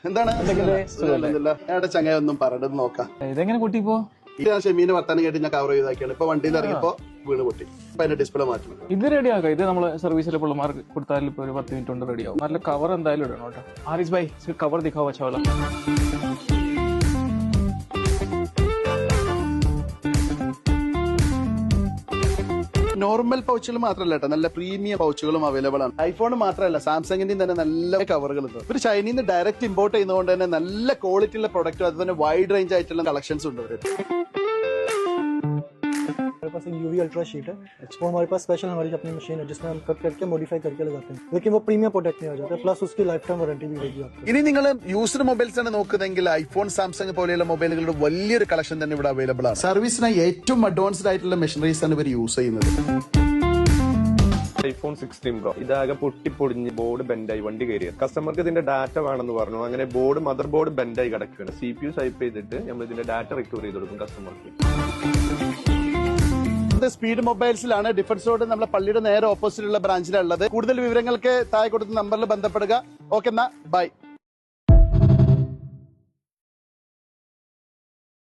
എന്താണ് ചങ്ങ ഒന്നും പറഞ്ഞത് നോക്കാം. ഇതെങ്ങനെ പൊട്ടിപ്പോ? ഷെമീന് വർത്താനം കേട്ട് ഞാൻ കവർ ചെയ്താക്കിയാണ്. ഇപ്പൊ വണ്ടിയിൽ നിന്ന് ഇറങ്ങിയപ്പോ വീണ് പൊട്ടി. ഇപ്പൊ അതിന്റെ ഡിസ്പ്ലേ മാറ്റി. ഇത് റെഡി ആക്കാം. ഇത് നമ്മള് സർവീസിലെ പിള്ളമാർക്ക് കൊടുത്താൽ ഇപ്പൊ ഒരു 10 മിനിറ്റ് കൊണ്ട് റെഡി ആവും. നല്ല കവർ എന്തായാലും ഇടണം കേട്ടോ. ആരിസ് ഭായ് കവർ ദിഖാവോ अच्छा वाला. നോർമൽ പൗച്ചുകൾ മാത്രമല്ല കേട്ടോ, നല്ല പ്രീമിയം പൗച്ചുകളും അവൈലബിൾ ആണ്. ഐഫോൺ മാത്രമല്ല, സാംസങ്ങിന്റെയും തന്നെ നല്ല കവറുകൾ ഉണ്ട്. ഒരു ചൈനയിൽ നിന്ന് ഡയറക്റ്റ് ഇമ്പോർട്ട് ചെയ്യുന്നതുകൊണ്ട് തന്നെ നല്ല ക്വാളിറ്റി ഉള്ള പ്രൊഡക്റ്റും അതുപോലെ വൈഡ് റേഞ്ച് ആയിട്ടുള്ള കളക്ഷൻസ് ഉണ്ട്. हमारे पास एक यूवी अल्ट्रा शीट है, वो हमारे पास स्पेशल हमारी अपनी मशीन है जिसमें हम कट करके मॉडिफाई करके लगाते हैं, लेकिन वो प्रीमियम प्रोडक्ट नहीं आ जाता, प्लस उसकी लाइफ टाइम वारंटी भी रहेगी आपको. ഇനി നിങ്ങൾ യൂസ്ഡ് മൊബൈൽസ് ആണ് നോക്കുന്നതെങ്കിൽ ഐഫോൺ സാംസങ് പോലെയുള്ള മൊബൈലുകളുടെ വലിയൊരു കളക്ഷൻ തന്നെ ഇവിടെ അവൈലബിൾ ആണ്. സർവീസിനായി ഏറ്റവും അഡ്വാൻസ്ഡ് ആയിട്ടുള്ള മെഷീനറീസ് ആണ് ഇവർ യൂസ് ചെയ്യുന്നത്. iPhone 16 Pro ഇതാകെ പൊട്ടിപ്പൊടിഞ്ഞ് ബോർഡ് ബെൻഡായി വണ്ടി കയറിയത്. കസ്റ്റമർക്ക് ഇതിന്റെ ഡാറ്റ വേണമെന്ന് പറഞ്ഞു. അങ്ങനെ മദർ ബോർഡ് ബെൻഡായി കിടക്കുകയാണ്. CPU സ്വൈപ്പ് ചെയ്തിട്ട് നമ്മൾ ഇതിന്റെ ഡാറ്റ റിക്കവർ ചെയ്ത് കൊടുക്കും കസ്റ്റമർക്ക്. സ്പീഡ് മൊബൈൽസിലാണ്. ഡിഫൻസ് റോഡ് നമ്മളെ പള്ളിയുടെ നേരെ ഓപ്പോസിറ്റ് ഉള്ള ബ്രാഞ്ചിലുള്ളത്. കൂടുതൽ വിവരങ്ങൾക്ക് താഴെ കൊടുത്ത നമ്പറിൽ ബന്ധപ്പെടുക. ഓക്കെ എന്നാ ബൈ.